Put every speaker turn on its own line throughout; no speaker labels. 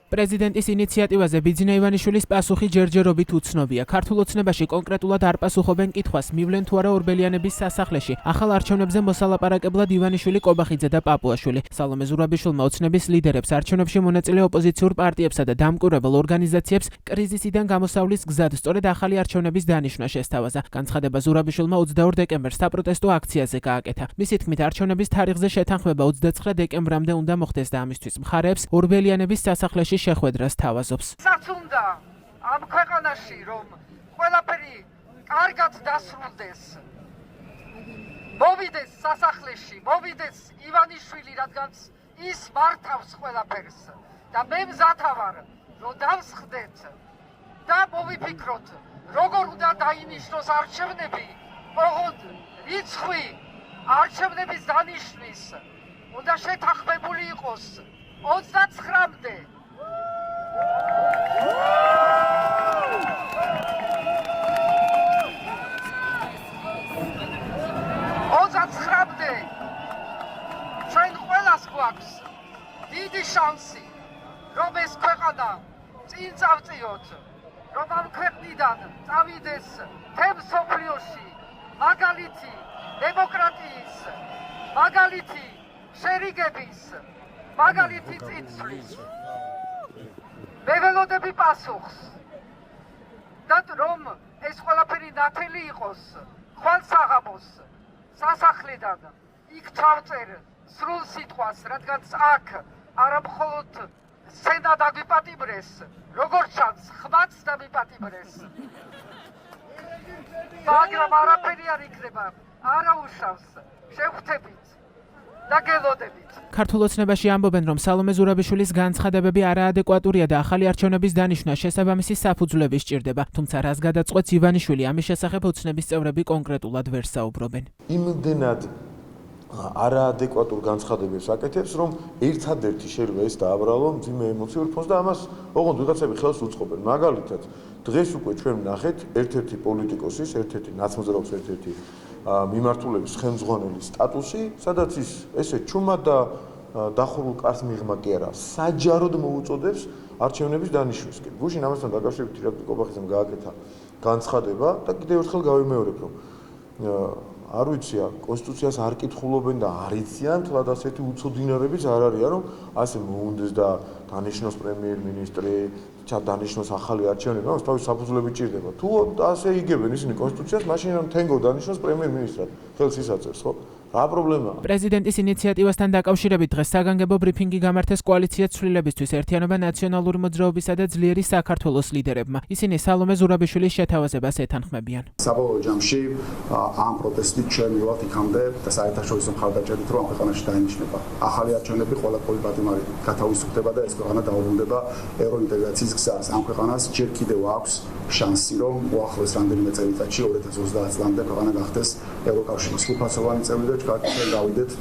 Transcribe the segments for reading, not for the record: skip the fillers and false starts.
პრეზიდენტის ინიციატივაზე ბიძინა ივანიშვილის პასუხი ჯერჯერობით უცნობია. ქართულ ოცნებაში კონკრეტულად არ პასუხობენ კითხვას, მივლენ თუ არა ორბელიანების სასახლეში. ახალ არჩევნებზე მოსალაპარაკებლად ივანიშვილი, კობახიძე და პაპუაშვილი. სალომე ზურაბიშვილმა ოცნების ლიდერებს, არჩევნებში მონაწილე ოპოზიციურ პარტიებსა და დამკვირვებელ ორგანიზაციებს კრიზისიდან გამოსავლის გზად სწორედ ახალი არჩევნების დანიშვნა შესთავაზა. განცხადება ზურაბიშვილმა 22 დეკემბერს საპროტესტო აქციაზე გააკეთა. მისი თქმით, არჩევნების თარიღზე შეთანხმება 29 დეკემბრამდე უნდა მოხდეს და ამისთვის მხარეებს ორბელიანების სასახლეში შეხვედრას თავაზობს.
Საწუნდა ამ ქვეყანაში რომ ყველაფერი კარგად დასრულდეს. მოვიდეს სასახლეში, მოვიდეს ივანიშვილი, რადგან ის მართავს ყველაფერს და მე მზათა ვარ რომ დავსხდეთ და მოვიფიქროთ როგორ უნდა დაინიშნოს არჩევნები, ოღონდ რიცხვი არჩევნების დანიშვნის უნდა შეთანხმებული იყოს 29-მდე. ჩვენ ყველას გვაქვს დიდი შანსი, რომ ეს ქვეყანა წინ წავწიოთ, რომ ამ ქვეყნიდან წავიდეს მთელ მსოფლიოში მაგალითი დემოკრატიის, მაგალითი შერიგების, მაგალითი წინსვლის. მე ველოდები პასუხს და რომ ეს ყველაფერი ნათელი იყოს ხვალსაღამოს სასახლიდან იქ ჩავწერ სრულ სიტყვას, რადგან აქ არა მხოლოდ სცენა დაგვიპატიმრეს, როგორც ჩანს, ხმაც დამიპატიმრეს. მაგრამ არაფერი არ იქნება, არა უშავს, შევხვდებით და გელოდებით.
ქართულ ოცნებაში ამბობენ, რომ სალომე ზურაბიშვილის განცხადებები არაადეკვატურია და ახალი არჩევნების დანიშვნა შესაბამისი საფუძვლები სჭირდება. თუმცა რას გადაწყვეტს ივანიშვილი, ამის შესახებ ოცნების წევრები კონკრეტულად ვერ საუბრობენ.
იმდენად არაადეკვატურ განცხადებებს აკეთებს, რომ ერთადერთი შეიძლება ეს დააბრალო მძიმე ემოციურ ფონს და ამას ოღონდ ვიღაცები ხელს უწყობენ. მაგალითად, დღეს უკვე ჩვენ ვნახეთ ერთ-ერთი პოლიტიკოსის, ერთ-ერთი ნაცმოძრაობის, ერთ-ერთი მიმართულების ხელმძღვანელის სტატუსი, სადაც ის ესე ჩუმად და დახურულ კარს მიღმა კი არა, საჯაროდ მოუწოდებს არჩევნების დანიშვნისკენ. გუშინ ამასთან დაკავშირებით ირაკლი კობახიძემ გააკეთა განცხადება და კიდევ ერთხელ გავიმეორებ, რომ არ ვიცია, კონსტიტუციას არ კითხულობენ და არ იციან, თლად ასეთი უცოდინარებიც არ არიან, რომ ასე მოუნდეს და დანიშნოს პრემიერ-მინისტრი, დანიშნოს ახალი არჩევნები, ამას თავის საფუძვლები ჭირდება. თუ ასე იგებენ ისინი კონსტიტუციას, მაშინ რომ თენგო დანიშნოს პრემიერ-მინისტრად, ხელს ისაწევს, ხო? რა პრობლემაა?
პრეზიდენტის ინიციატივასთან დაკავშირებით დღეს საგანგებო ბრიფინგი გამართეს კოალიციას ცვლილებისთვის ერთიანობა ნაციონალური მოძრაობისა და ძლიერი საქართველოს ლიდერებმა. ისინი სალომე ზურაბიშვილის შეთავაზებას ეთანხმებიან.
საბოლოო ჯამში ამ პროტესტით ჩვენ მივიღეთ იქამდე და საერთაშორისო მხარდაჭერით, რომ ამ ქვეყანაში დაინიშნება ახალი არჩევნები, ყველა პოლიტიკუმი გათავისუფლდება და ეს ქვეყანა დაუბრუნდება ევროინტეგრაციის გზას. ამ ქვეყანას ჯერ კიდევ აქვს შანსი, რომ უახლოეს რამდენიმე წელიწადში 2030 წლამდე ქვეყანა გახდეს ევროკავშირის უპასოვანი წევრი და ჩვენ გავიდეთ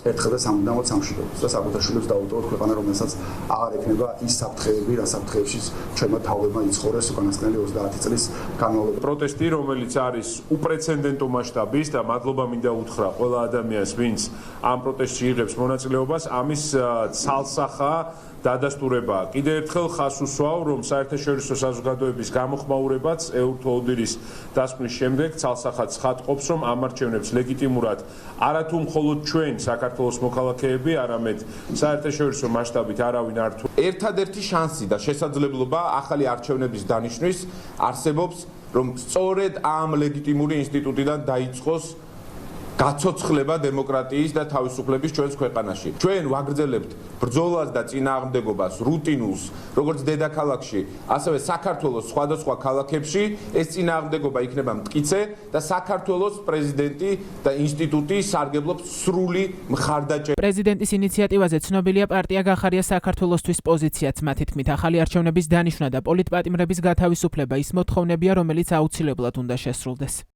ერთხელ და სამუდამოდ სამშვიდობოს და საკუთაშვილებს დაუტოვოთ ქვეყანა, რომელსაც აღარ ექნება ის საფრთხეები, რა საფრთხეებშიც ჩვენმა თავებმა იცხოვრეს უკანასკნელი 30 წლის განმავლობაში.
პროტესტი, რომელიც არის უპრეცედენტო მასშტაბის და მადლობა მინდა უთხრა ყველა ადამიანს, ვინც ამ პროტესტში იღებს მონაწილეობას, ამის ცალსახა დადასტურება. კიდევ ერთხელ ხაზს უსვავ, რომ საერთაშორისო საზოგადოების გამოხმაურებაც ეურთო ოდირის დასკვნის შემდეგ ცალსახად ცხადყოფს, რომ ამ არჩევნებს ლეგიტიმურად არათუ მხოლოდ ჩვენ საქართველოს მოქალაქეები, არამედ საერთაშორისო მასშტაბით არავინ არ თუ.
ერთადერთი შანსი და შესაძლებლობა ახალი არჩევნების დანიშვნის არსებობს, რომ სწორედ ამ ლეგიტიმური ინსტიტუტიდან დაიწყოს გაცოცხლება დემოკრატიის და თავისუფლების ჩვენს ქვეყანაში. ჩვენ ვაგრძელებთ ბრძოლას და წინააღმდეგობას რუტინულს, როგორც დედაქალაქში, ასევე საქართველოს სხვადასხვა ქალაქებში. ეს წინააღმდეგობა იქნება მტკიცე და საქართველოს პრეზიდენტი და ინსტიტუტი სარგებლობს სრული მხარდაჭერით.
პრეზიდენტის ინიციატივაზე ცნობილია პარტია გახარია საქართველოსთვის პოზიციაც. მათი თქმით, ახალი არჩევნების დანიშვნა და პოლიტპატიმრების გათავისუფლება ის მოთხოვნებია, რომელიც აუცილებლად უნდა შესრულდეს.